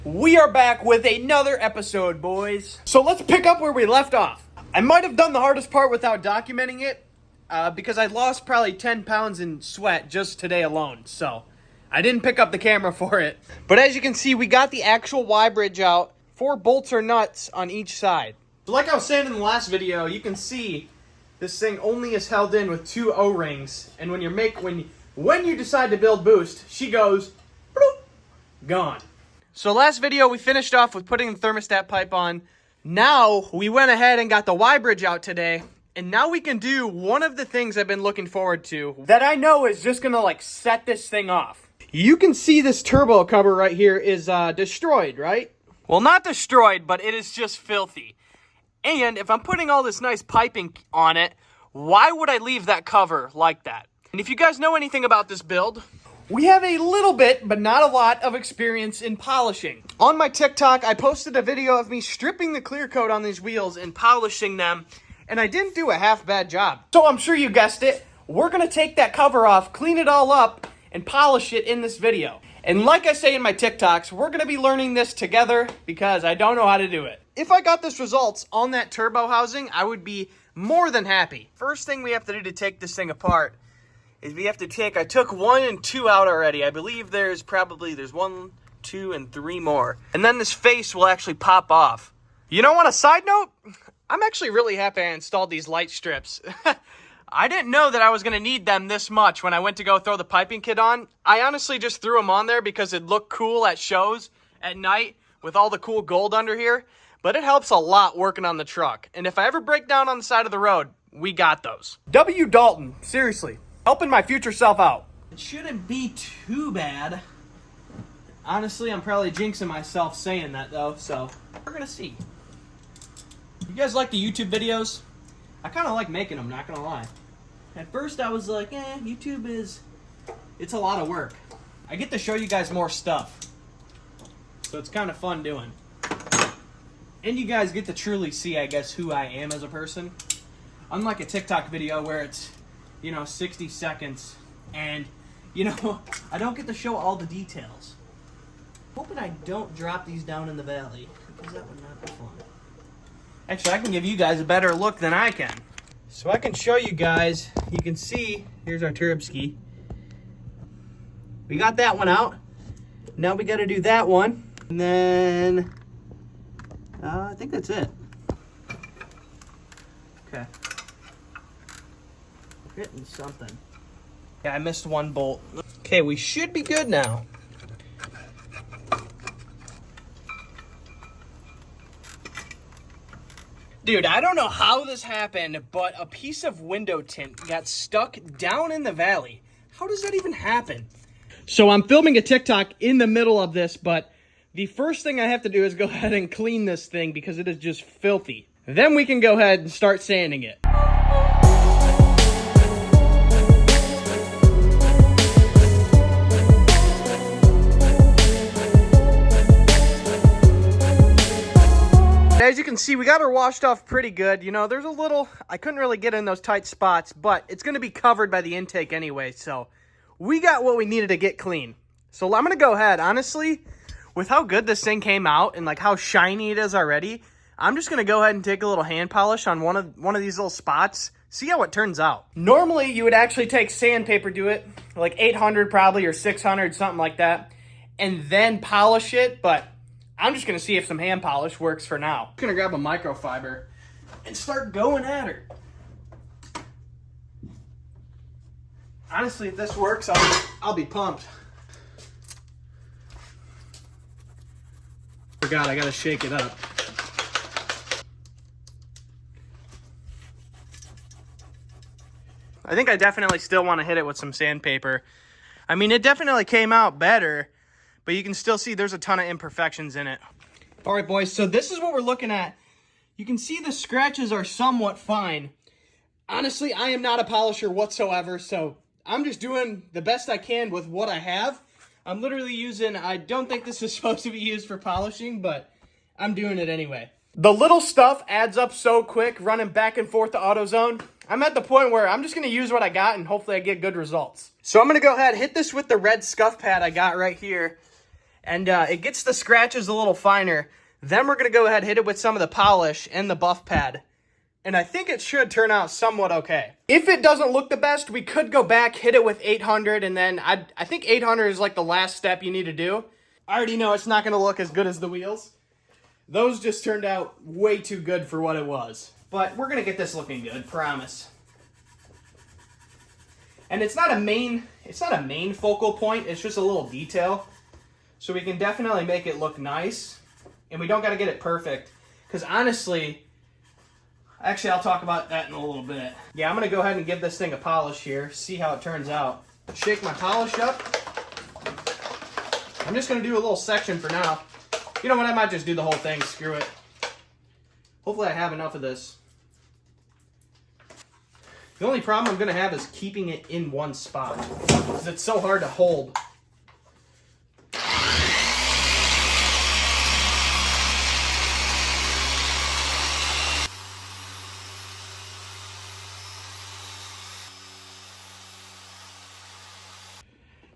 We are back with another episode, boys. So let's pick up where we left off. I might have done the hardest part without documenting it because I lost probably 10 pounds in sweat just today alone. So I didn't pick up the camera for it. But as you can see, we got the actual Y-bridge out. 4 bolts or nuts on each side. So like I was saying in the last video, you can see this thing only is held in with 2 O-rings. And when you decide to build boost, she goes, bloop, gone. So last video, we finished off with putting the thermostat pipe on. Now, we went ahead and got the Y-bridge out today. And now we can do one of the things I've been looking forward to that I know is just going to, like, set this thing off. You can see this turbo cover right here is destroyed, right? Well, not destroyed, but it is just filthy. And if I'm putting all this nice piping on it, why would I leave that cover like that? And if you guys know anything about this build, we have a little bit, but not a lot, of experience in polishing. On my TikTok, I posted a video of me stripping the clear coat on these wheels and polishing them, and I didn't do a half bad job. So I'm sure you guessed it, we're gonna take that cover off, clean it all up, and polish it in this video. And like I say in my TikToks, we're gonna be learning this together because I don't know how to do it. If I got this results on that turbo housing, I would be more than happy. First thing we have to do to take this thing apart is we have to take, I took 1 and 2 out already. I believe there's 1, 2, and 3 more. And then this face will actually pop off. You know, on a side note, I'm actually really happy I installed these light strips. I didn't know that I was going to need them this much when I went to go throw the piping kit on. I honestly just threw them on there because it looked cool at shows at night with all the cool gold under here. But it helps a lot working on the truck. And if I ever break down on the side of the road, we got those. W. Dalton, seriously. Helping my future self out. It shouldn't be too bad. Honestly, I'm probably jinxing myself saying that though, so we're gonna see. You guys like the YouTube videos? I kind of like making them, not gonna lie. At first I was like, YouTube it's a lot of work. I get to show you guys more stuff. So it's kind of fun doing. And you guys get to truly see, I guess, who I am as a person. Unlike a TikTok video where it's 60 seconds, and, I don't get to show all the details. Hoping I don't drop these down in the valley, because that would not be fun. Actually, I can give you guys a better look than I can. So I can show you guys, you can see, here's our turb ski. We got that one out. Now we got to do that one, and then, I think that's it. Okay. Hitting something. Yeah, I missed 1 bolt. Okay, we should be good now. Dude, I don't know how this happened, but a piece of window tint got stuck down in the valley. How does that even happen? So I'm filming a TikTok in the middle of this, but the first thing I have to do is go ahead and clean this thing because it is just filthy. Then we can go ahead and start sanding it. As you can see, we got her washed off pretty good. There's a little, I couldn't really get in those tight spots, but it's going to be covered by the intake anyway. So we got what we needed to get clean. So I'm going to go ahead, honestly, with how good this thing came out and like how shiny it is already, I'm just going to go ahead and take a little hand polish on one of these little spots. See how it turns out. Normally, you would actually take sandpaper, do it like 800 probably or 600, something like that, and then polish it, but I'm just going to see if some hand polish works for now. I'm going to grab a microfiber and start going at her. Honestly, if this works, I'll be pumped. Forgot, I got to shake it up. I think I definitely still want to hit it with some sandpaper. I mean, it definitely came out better, but you can still see there's a ton of imperfections in it. All right, boys, so this is what we're looking at. You can see the scratches are somewhat fine. Honestly, I am not a polisher whatsoever, so I'm just doing the best I can with what I have. I'm literally using, I don't think this is supposed to be used for polishing, but I'm doing it anyway. The little stuff adds up so quick, running back and forth to AutoZone. I'm at the point where I'm just going to use what I got and hopefully I get good results. So I'm going to go ahead, hit this with the red scuff pad I got right here. and it gets the scratches a little finer. Then we're going to go ahead and hit it with some of the polish and the buff pad. And I think it should turn out somewhat okay. If it doesn't look the best, we could go back, hit it with 800, and then I think 800 is like the last step you need to do. I already know it's not going to look as good as the wheels. Those just turned out way too good for what it was. But we're going to get this looking good, promise. And it's not a main focal point, it's just a little detail. So we can definitely make it look nice. And we don't got to get it perfect. Because honestly, actually I'll talk about that in a little bit. Yeah, I'm going to go ahead and give this thing a polish here, see how it turns out. Shake my polish up. I'm just going to do a little section for now. You know what, I might just do the whole thing, screw it. Hopefully I have enough of this. The only problem I'm going to have is keeping it in one spot, because it's so hard to hold.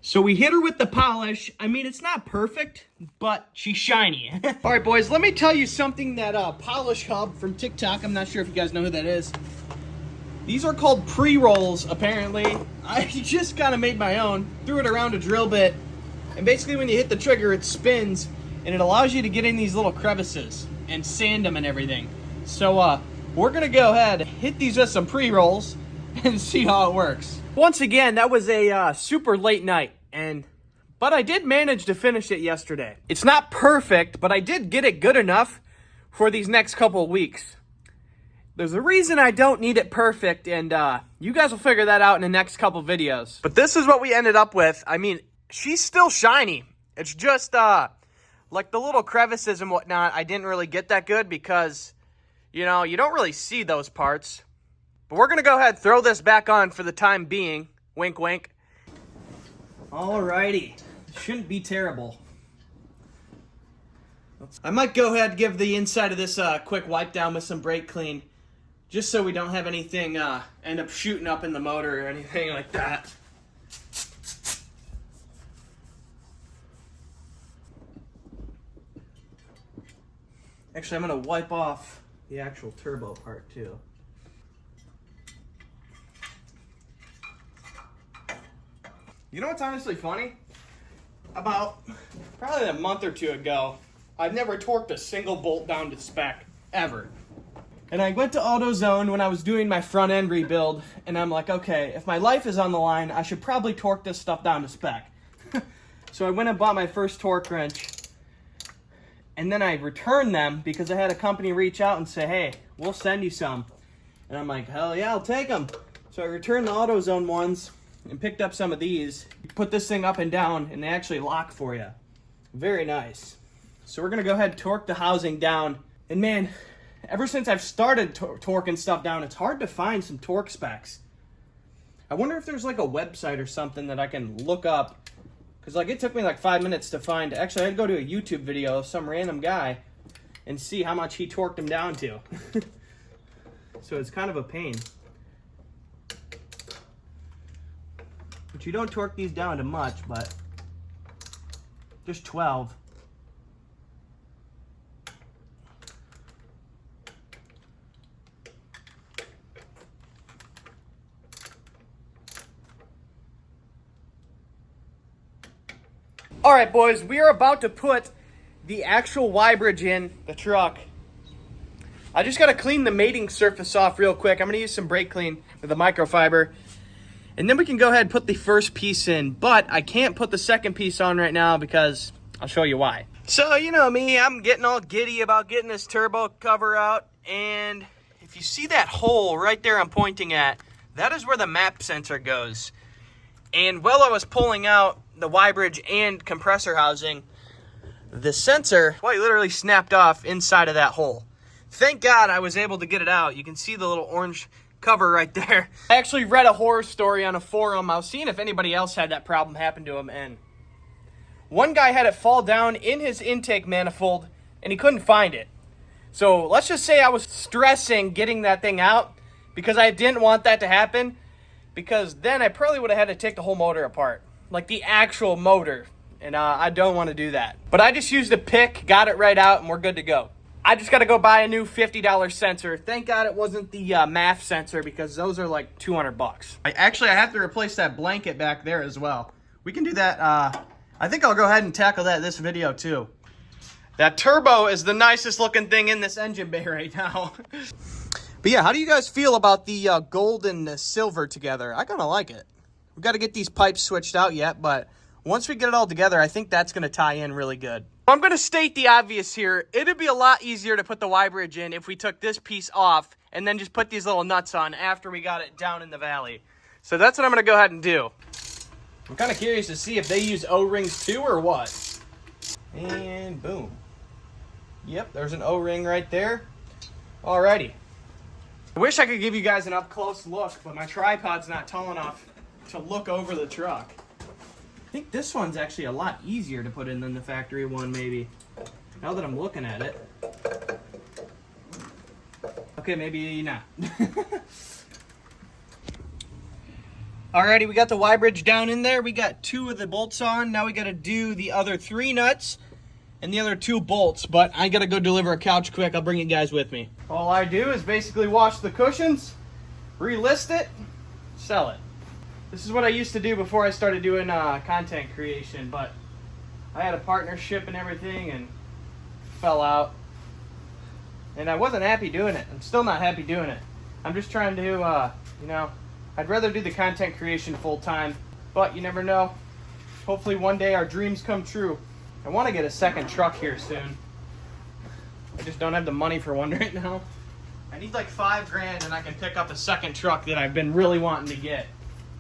So we hit her with the polish. I mean, it's not perfect, but she's shiny. All right, boys, let me tell you something that Polish Hub from TikTok, I'm not sure if you guys know who that is. These are called pre-rolls, apparently. I just kind of made my own, threw it around a drill bit, and basically when you hit the trigger, it spins, and it allows you to get in these little crevices and sand them and everything. So we're gonna go ahead, hit these with some pre-rolls, and see how it works. Once again, that was a super late night. But I did manage to finish it yesterday. It's not perfect, but I did get it good enough for these next couple of weeks. There's a reason I don't need it perfect, and you guys will figure that out in the next couple videos. But this is what we ended up with. I mean, she's still shiny. It's just like the little crevices and whatnot, I didn't really get that good because, you know, you don't really see those parts. But we're going to go ahead and throw this back on for the time being. Wink, wink. Alrighty, shouldn't be terrible. I might go ahead and give the inside of this a quick wipe down with some brake clean, just so we don't have anything end up shooting up in the motor or anything like that. Actually, I'm going to wipe off the actual turbo part too. You know what's honestly funny? About probably a month or two ago, I've never torqued a single bolt down to spec, ever. And I went to AutoZone when I was doing my front end rebuild, and I'm like, okay, if my life is on the line, I should probably torque this stuff down to spec. So I went and bought my first torque wrench, and then I returned them because I had a company reach out and say, hey, we'll send you some. And I'm like, hell yeah, I'll take them. So I returned the AutoZone ones and picked up some of these. You put this thing up and down, and they actually lock for you. Very nice. So we're going to go ahead and torque the housing down. And man, ever since I've started torquing stuff down, it's hard to find some torque specs. I wonder if there's like a website or something that I can look up. Because like it took me like 5 minutes to find. Actually, I had to go to a YouTube video of some random guy and see how much he torqued them down to. So it's kind of a pain. But you don't torque these down to much, but just 12. All right, boys, we are about to put the actual Y bridge in the truck. I just got to clean the mating surface off real quick. I'm going to use some brake clean with a microfiber. And then we can go ahead and put the first piece in, but I can't put the second piece on right now because I'll show you why. So, you know me, I'm getting all giddy about getting this turbo cover out, and if you see that hole right there I'm pointing at, that is where the map sensor goes. And while I was pulling out the Y bridge and compressor housing, the sensor quite literally snapped off inside of that hole. Thank God I was able to get it out. You can see the little orange cover right there. I actually read a horror story on a forum. I was seeing if anybody else had that problem happen to him, and one guy had it fall down in his intake manifold and he couldn't find it. So let's just say I was stressing getting that thing out because I didn't want that to happen, because then I probably would have had to take the whole motor apart, like the actual motor, and I don't want to do that. But I just used a pick, got it right out, and we're good to go. I just got to go buy a new $50 sensor. Thank God it wasn't the MAF sensor, because those are like 200 bucks. I have to replace that blanket back there as well. We can do that. I think I'll go ahead and tackle that this video too. That turbo is the nicest looking thing in this engine bay right now. But yeah, how do you guys feel about the gold and the silver together? I kind of like it. We've got to get these pipes switched out yet, but once we get it all together, I think that's going to tie in really good. I'm going to state the obvious here. It'd be a lot easier to put the Y bridge in if we took this piece off and then just put these little nuts on after we got it down in the valley. So that's what I'm going to go ahead and do. I'm kind of curious to see if they use O-rings too or what. And boom. Yep, there's an O-ring right there. Alrighty. I wish I could give you guys an up-close look, but my tripod's not tall enough to look over the truck. I think this one's actually a lot easier to put in than the factory one, maybe. Now that I'm looking at it. Okay, maybe not. Alrighty, we got the Y bridge down in there. We got 2 of the bolts on. Now we got to do the other 3 nuts and the other 2 bolts. But I got to go deliver a couch quick. I'll bring you guys with me. All I do is basically wash the cushions, relist it, sell it. This is what I used to do before I started doing content creation, but I had a partnership and everything and fell out. And I wasn't happy doing it. I'm still not happy doing it. I'm just trying to, you know, I'd rather do the content creation full time, but you never know. Hopefully one day our dreams come true. I want to get a second truck here soon. I just don't have the money for one right now. I need like $5 grand and I can pick up a second truck that I've been really wanting to get.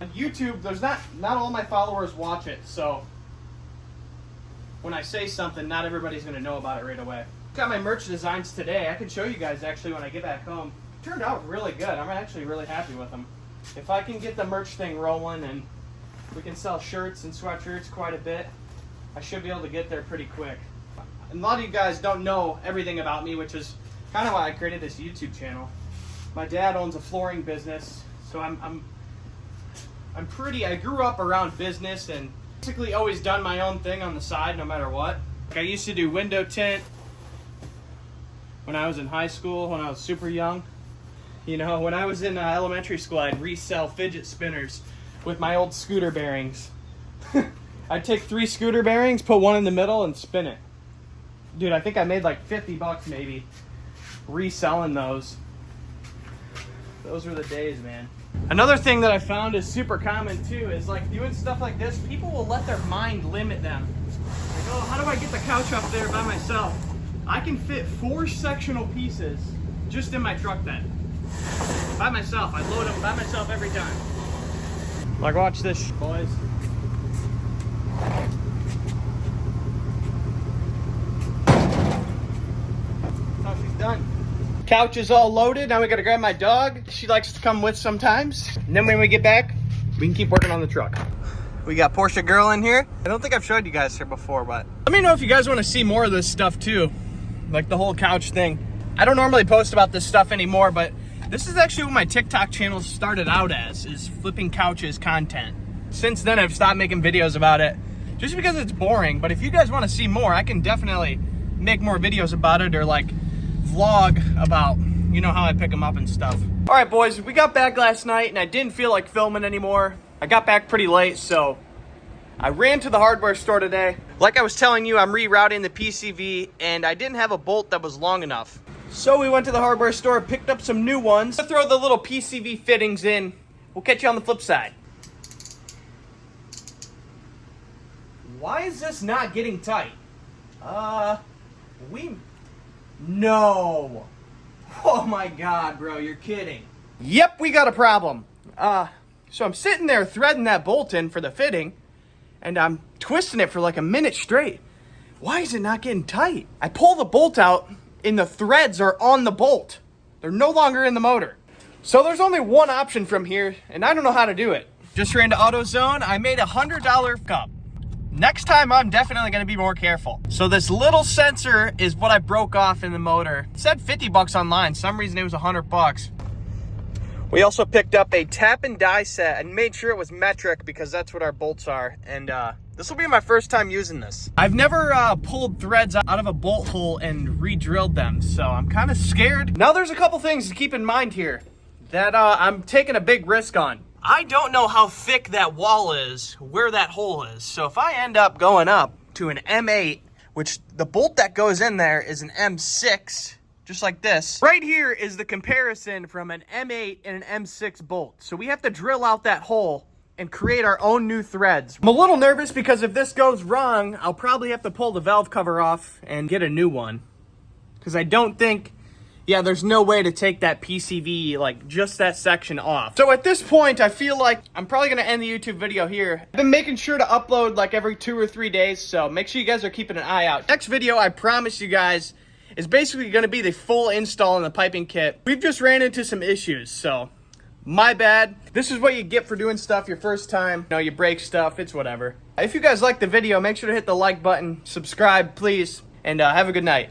On YouTube, there's not all my followers watch it, so when I say something, not everybody's going to know about it right away. Got my merch designs today. I can show you guys actually when I get back home. Turned out really good. I'm actually really happy with them. If I can get the merch thing rolling and we can sell shirts and sweatshirts quite a bit, I should be able to get there pretty quick. And a lot of you guys don't know everything about me, which is kind of why I created this YouTube channel. My dad owns a flooring business, so I grew up around business and basically always done my own thing on the side no matter what. Like I used to do window tint when I was in high school, when I was super young. You know, when I was in elementary school, I'd resell fidget spinners with my old scooter bearings. I'd take 3 scooter bearings, put one in the middle, and spin it. Dude, I think I made like 50 bucks maybe reselling those. Those were the days, man. Another thing that I found is super common too is like doing stuff like this, people will let their mind limit them. Like, oh, how do I get the couch up there by myself? I can fit 4 sectional pieces just in my truck bed. By myself. I load them by myself every time. Like, watch this, boys. Oh, she's done. Couch is all loaded. Now we gotta grab my dog. She likes to come with sometimes. And then when we get back, we can keep working on the truck. We got Porsche Girl in here. I don't think I've showed you guys her before, but let me know if you guys want to see more of this stuff too. Like the whole couch thing. I don't normally post about this stuff anymore, but this is actually what my TikTok channel started out as, is flipping couches content. Since then, I've stopped making videos about it just because it's boring. But if you guys want to see more, I can definitely make more videos about it or like vlog about, you know, how I pick them up and stuff. All right, boys, we got back last night and I didn't feel like filming anymore. I got back pretty late, so I ran to the hardware store today. Like I was telling you, I'm rerouting the PCV and I didn't have a bolt that was long enough. So we went to the hardware store, picked up some new ones. I'll throw the little PCV fittings in. We'll catch you on the flip side. Why is this not getting tight? No. Oh my God, bro, you're kidding. Yep, we got a problem. So I'm sitting there threading that bolt in for the fitting, and I'm twisting it for like a minute straight. Why is it not getting tight? I pull the bolt out, and the threads are on the bolt. They're no longer in the motor. So there's only one option from here, and I don't know how to do it. Just ran to AutoZone. I made a $100 cup. Next time, I'm definitely gonna be more careful. So this little sensor is what I broke off in the motor. It said 50 bucks online. Some reason it was 100 bucks. We also picked up a tap and die set and made sure it was metric because that's what our bolts are. And This will be my first time using this. I've never pulled threads out of a bolt hole and re-drilled them, so I'm kind of scared. Now there's a couple things to keep in mind here that I'm taking a big risk on. I don't know how thick that wall is, where that hole is. So if I end up going up to an M8, which the bolt that goes in there is an M6, just like this. Right here is the comparison from an M8 and an M6 bolt. So we have to drill out that hole and create our own new threads. I'm a little nervous because if this goes wrong, I'll probably have to pull the valve cover off and get a new one. Because I don't think, yeah, there's no way to take that PCV, like just that section off. So at this point, I feel like I'm probably gonna end the YouTube video here. I've been making sure to upload like every 2 or 3 days, so make sure you guys are keeping an eye out. Next video, I promise you guys, is basically gonna be the full install in the piping kit. We've just ran into some issues, so my bad. This is what you get for doing stuff your first time. You know, you break stuff, it's whatever. If you guys like the video, make sure to hit the like button, subscribe, please, and have a good night.